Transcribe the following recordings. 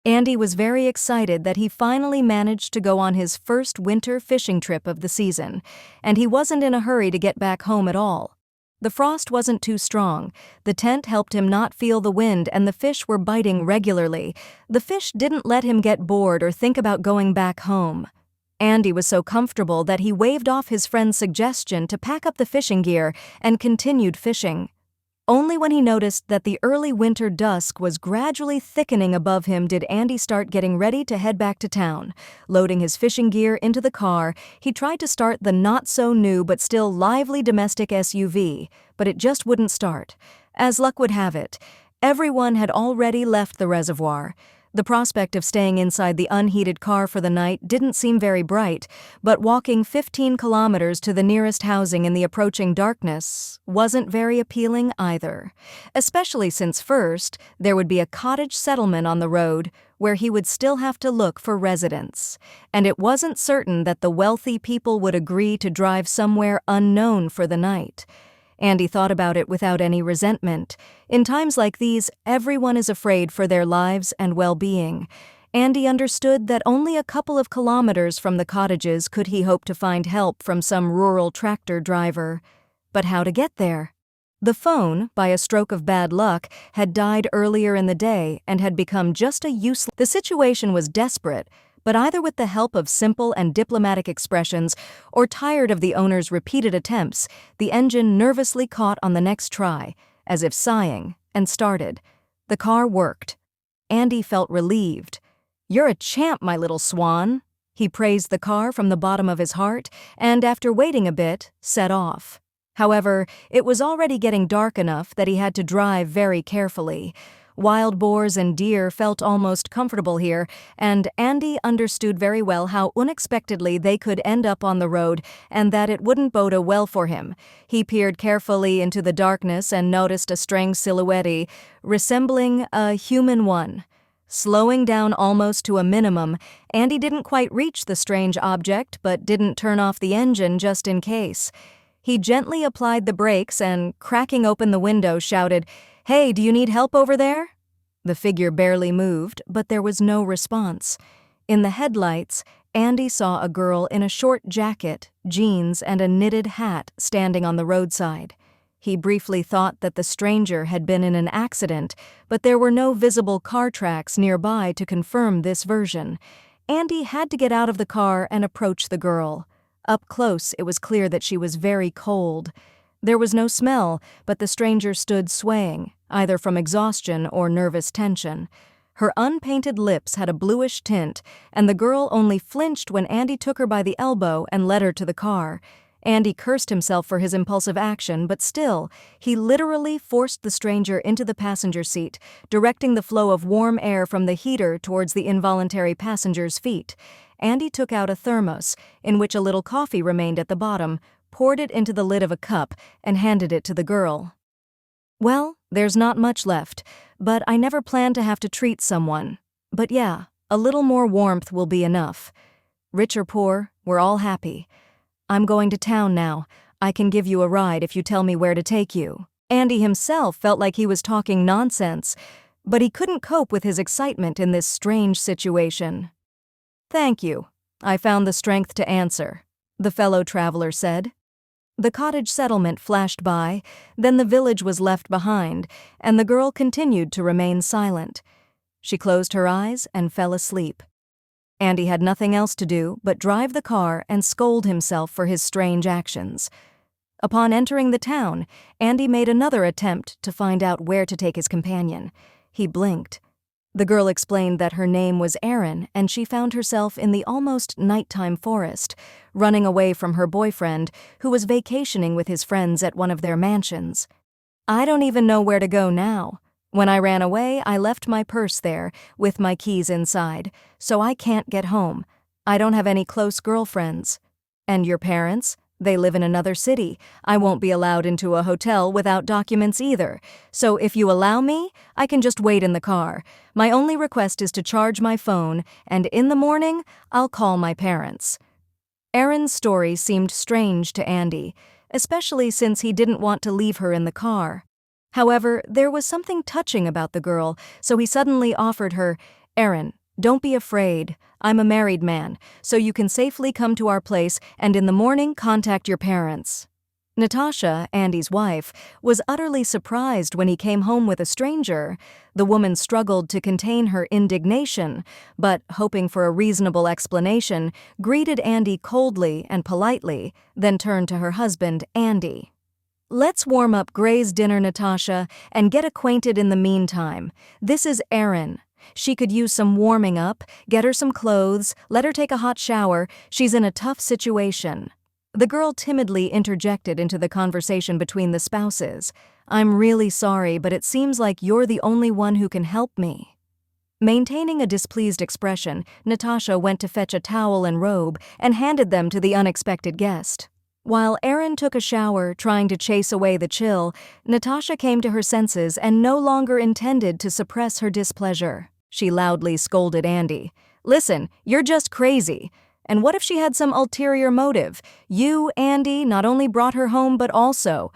Andy was very excited that he finally managed to go on his first winter fishing trip of the season, and he wasn't in a hurry to get back home at all. The frost wasn't too strong, the tent helped him not feel the wind, and the fish were biting regularly. The fish didn't let him get bored or think about going back home. Andy was so comfortable that he waved off his friend's suggestion to pack up the fishing gear and continued fishing. Only when he noticed that the early winter dusk was gradually thickening above him did Andy start getting ready to head back to town. Loading his fishing gear into the car, he tried to start the not-so-new but still lively domestic SUV, but it just wouldn't start. As luck would have it, everyone had already left the reservoir. The prospect of staying inside the unheated car for the night didn't seem very bright, but walking 15 kilometers to the nearest housing in the approaching darkness wasn't very appealing either, especially since first there would be a cottage settlement on the road where he would still have to look for residents, and it wasn't certain that the wealthy people would agree to drive somewhere unknown for the night. Andy thought about it without any resentment. In times like these, everyone is afraid for their lives and well-being. Andy understood that only a couple of kilometers from the cottages could he hope to find help from some rural tractor driver. But how to get there? The phone, by a stroke of bad luck, had died earlier in the day and had become just a useless... The situation was desperate, but either with the help of simple and diplomatic expressions or tired of the owner's repeated attempts, the engine nervously caught on the next try, as if sighing, and started. The car worked. Andy felt relieved. "You're a champ, my little swan." He praised the car from the bottom of his heart, and after waiting a bit, set off. However, it was already getting dark enough that he had to drive very carefully. Wild boars and deer felt almost comfortable here, and Andy understood very well how unexpectedly they could end up on the road and that it wouldn't bode well for him. He peered carefully into the darkness and noticed a strange silhouette resembling a human one. Slowing down almost to a minimum, Andy didn't quite reach the strange object but didn't turn off the engine just in case. He gently applied the brakes and, cracking open the window, shouted, "Hey, do you need help over there?" The figure barely moved, but there was no response. In the headlights, Andy saw a girl in a short jacket, jeans, and a knitted hat standing on the roadside. He briefly thought that the stranger had been in an accident, but there were no visible car tracks nearby to confirm this version. Andy had to get out of the car and approach the girl. Up close, it was clear that she was very cold. There was no smell, but the stranger stood swaying, either from exhaustion or nervous tension. Her unpainted lips had a bluish tint, and the girl only flinched when Andy took her by the elbow and led her to the car. Andy cursed himself for his impulsive action, but still, he literally forced the stranger into the passenger seat, directing the flow of warm air from the heater towards the involuntary passenger's feet. Andy took out a thermos, in which a little coffee remained at the bottom, poured it into the lid of a cup, and handed it to the girl. "Well, there's not much left, but I never planned to have to treat someone. But yeah, a little more warmth will be enough. Rich or poor, we're all happy. I'm going to town now. I can give you a ride if you tell me where to take you." Andy himself felt like he was talking nonsense, but he couldn't cope with his excitement in this strange situation. "Thank you. I found the strength to answer," the fellow traveler said. The cottage settlement flashed by, then the village was left behind, and the girl continued to remain silent. She closed her eyes and fell asleep. Andy had nothing else to do but drive the car and scold himself for his strange actions. Upon entering the town, Andy made another attempt to find out where to take his companion. He blinked. The girl explained that her name was Erin, and she found herself in the almost nighttime forest, running away from her boyfriend, who was vacationing with his friends at one of their mansions. "I don't even know where to go now. When I ran away, I left my purse there, with my keys inside, so I can't get home. I don't have any close girlfriends. And your parents? They live in another city. I won't be allowed into a hotel without documents either. So if you allow me, I can just wait in the car. My only request is to charge my phone, and in the morning, I'll call my parents." Erin's story seemed strange to Andy, especially since he didn't want to leave her in the car. However, there was something touching about the girl, so he suddenly offered her, Aaron, don't be afraid. I'm a married man, so you can safely come to our place and in the morning contact your parents." Natasha, Andy's wife, was utterly surprised when he came home with a stranger. The woman struggled to contain her indignation, but, hoping for a reasonable explanation, greeted Andy coldly and politely, then turned to her husband, Andy. "Let's warm up Gray's dinner, Natasha, and get acquainted in the meantime. This is Erin. She could use some warming up, get her some clothes, let her take a hot shower. She's in a tough situation." The girl timidly interjected into the conversation between the spouses. "I'm really sorry, but it seems like you're the only one who can help me." Maintaining a displeased expression, Natasha went to fetch a towel and robe and handed them to the unexpected guest. While Erin took a shower, trying to chase away the chill, Natasha came to her senses and no longer intended to suppress her displeasure. She loudly scolded Andy. "Listen, you're just crazy. And what if she had some ulterior motive? You, Andy, not only brought her home but also—"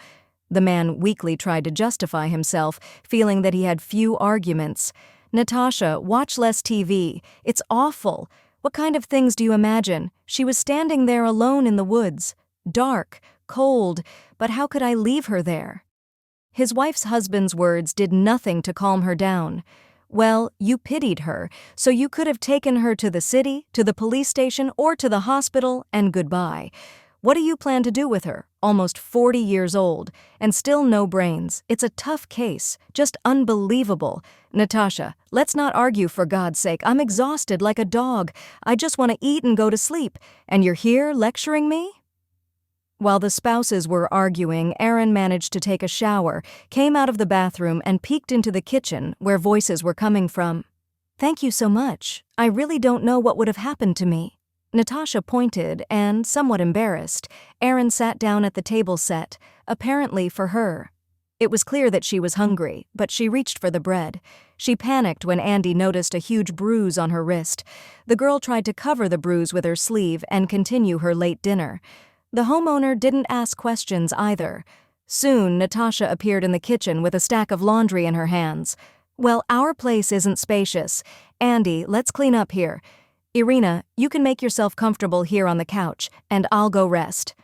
The man weakly tried to justify himself, feeling that he had few arguments. "Natasha, watch less TV. It's awful. What kind of things do you imagine? She was standing there alone in the woods. Dark, cold, but how could I leave her there?" His wife's husband's words did nothing to calm her down. "Well, you pitied her, so you could have taken her to the city, to the police station, or to the hospital, and goodbye. What do you plan to do with her? Almost 40 years old, and still no brains. It's a tough case, just unbelievable. Natasha, let's not argue for God's sake. I'm exhausted like a dog. I just want to eat and go to sleep, and you're here lecturing me?" While the spouses were arguing, Erin managed to take a shower, came out of the bathroom, and peeked into the kitchen, where voices were coming from. "Thank you so much. I really don't know what would have happened to me." Natasha pointed, and, somewhat embarrassed, Erin sat down at the table set, apparently for her. It was clear that she was hungry, but she reached for the bread. She panicked when Andy noticed a huge bruise on her wrist. The girl tried to cover the bruise with her sleeve and continue her late dinner. The homeowner didn't ask questions either. Soon, Natasha appeared in the kitchen with a stack of laundry in her hands. "Well, our place isn't spacious. Andy, let's clean up here. Irina, you can make yourself comfortable here on the couch, and I'll go rest."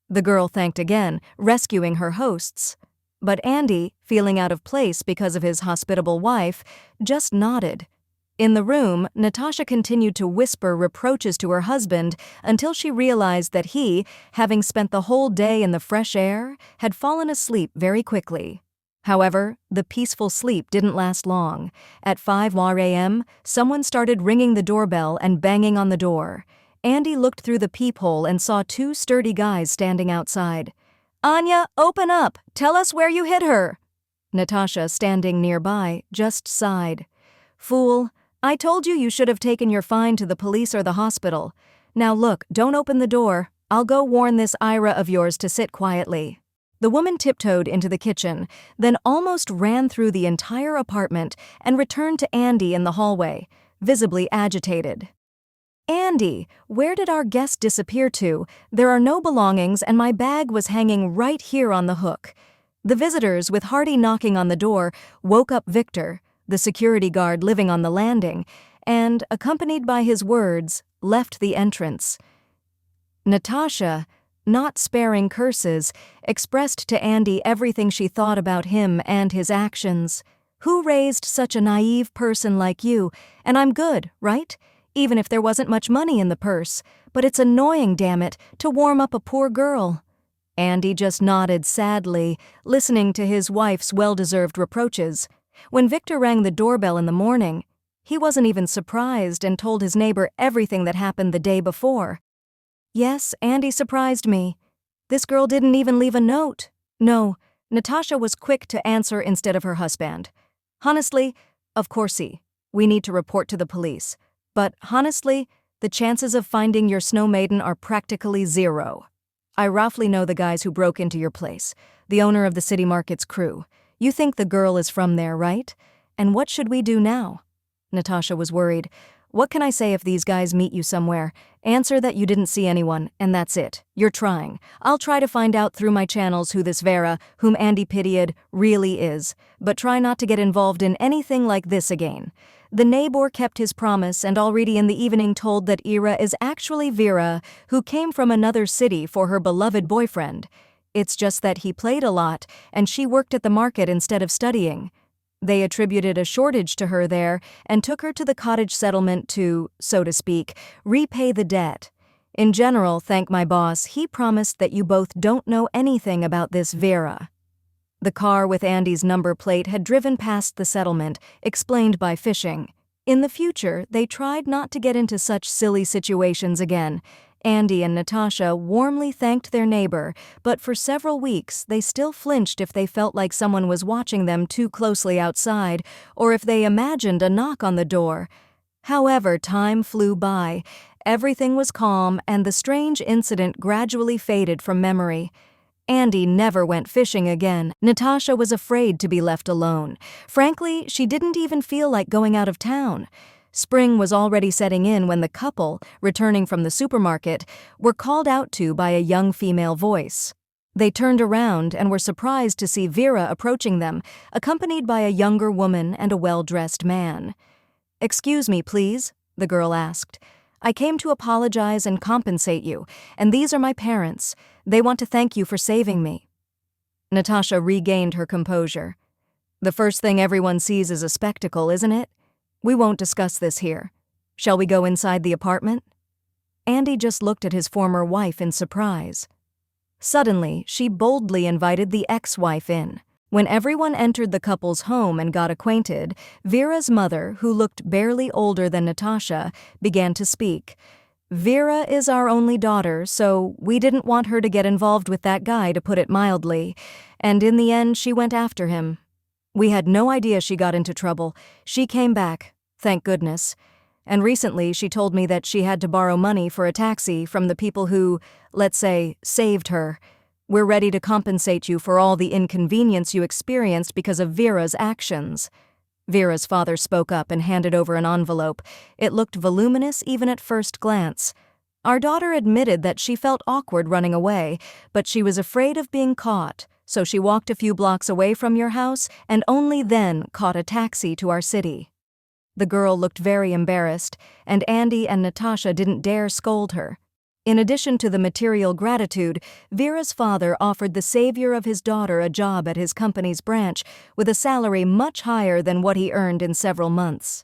The girl thanked again, rescuing her hosts. But Andy, feeling out of place because of his hospitable wife, just nodded. In the room, Natasha continued to whisper reproaches to her husband until she realized that he, having spent the whole day in the fresh air, had fallen asleep very quickly. However, the peaceful sleep didn't last long. At 5 a.m., someone started ringing the doorbell and banging on the door. Andy looked through the peephole and saw two sturdy guys standing outside. "Anya, open up! Tell us where you hit her!" Natasha, standing nearby, just sighed. "Fool, I told you you should have taken your find to the police or the hospital. Now look, don't open the door. I'll go warn this Ira of yours to sit quietly." The woman tiptoed into the kitchen, then almost ran through the entire apartment and returned to Andy in the hallway, visibly agitated. "Andy, where did our guest disappear to? There are no belongings and my bag was hanging right here on the hook." The visitors, with hearty knocking on the door, woke up Victor, the security guard living on the landing, and, accompanied by his words, left the entrance. Natasha, not sparing curses, expressed to Andy everything she thought about him and his actions. "Who raised such a naive person like you? And I'm good, right? Even if there wasn't much money in the purse. But it's annoying, damn it, to warm up a poor girl." Andy just nodded sadly, listening to his wife's well-deserved reproaches. When Victor rang the doorbell in the morning, he wasn't even surprised and told his neighbor everything that happened the day before. "Yes, Andy surprised me. This girl didn't even leave a note." No, Natasha was quick to answer instead of her husband. "Honestly, of course, we need to report to the police. But honestly, the chances of finding your snow maiden are practically zero. I roughly know the guys who broke into your place, the owner of the city market's crew. You think the girl is from there, right? And what should we do now?" Natasha was worried. "What can I say if these guys meet you somewhere? Answer that you didn't see anyone, and that's it. You're trying. I'll try to find out through my channels who this Vera, whom Andy pitied, really is. But try not to get involved in anything like this again. The neighbor kept his promise and already in the evening told that Ira is actually Vera, who came from another city for her beloved boyfriend. It's just that he played a lot, and she worked at the market instead of studying. They attributed a shortage to her there and took her to the cottage settlement to, so to speak, repay the debt. In general, thank my boss, he promised that you both don't know anything about this Vera. The car with Andy's number plate had driven past the settlement, explained by fishing. In the future, they tried not to get into such silly situations again. Andy and Natasha warmly thanked their neighbor, but for several weeks they still flinched if they felt like someone was watching them too closely outside, or if they imagined a knock on the door. However, time flew by. Everything was calm, and the strange incident gradually faded from memory. Andy never went fishing again. Natasha was afraid to be left alone. Frankly, she didn't even feel like going out of town. Spring was already setting in when the couple, returning from the supermarket, were called out to by a young female voice. They turned around and were surprised to see Vera approaching them, accompanied by a younger woman and a well-dressed man. "Excuse me, please," the girl asked. "I came to apologize and compensate you, and these are my parents. They want to thank you for saving me." Natasha regained her composure. "The first thing everyone sees is a spectacle, isn't it? We won't discuss this here. Shall we go inside the apartment?" Andy just looked at his former wife in surprise. Suddenly, she boldly invited the ex-wife in. When everyone entered the couple's home and got acquainted, Vera's mother, who looked barely older than Natasha, began to speak. "Vera is our only daughter, so we didn't want her to get involved with that guy, to put it mildly, and in the end she went after him. We had no idea she got into trouble. She came back, thank goodness. And recently she told me that she had to borrow money for a taxi from the people who, let's say, saved her. We're ready to compensate you for all the inconvenience you experienced because of Vera's actions." Vera's father spoke up and handed over an envelope. It looked voluminous even at first glance. "Our daughter admitted that she felt awkward running away, but she was afraid of being caught, so she walked a few blocks away from your house and only then caught a taxi to our city." The girl looked very embarrassed, and Andy and Natasha didn't dare scold her. In addition to the material gratitude, Vera's father offered the savior of his daughter a job at his company's branch with a salary much higher than what he earned in several months.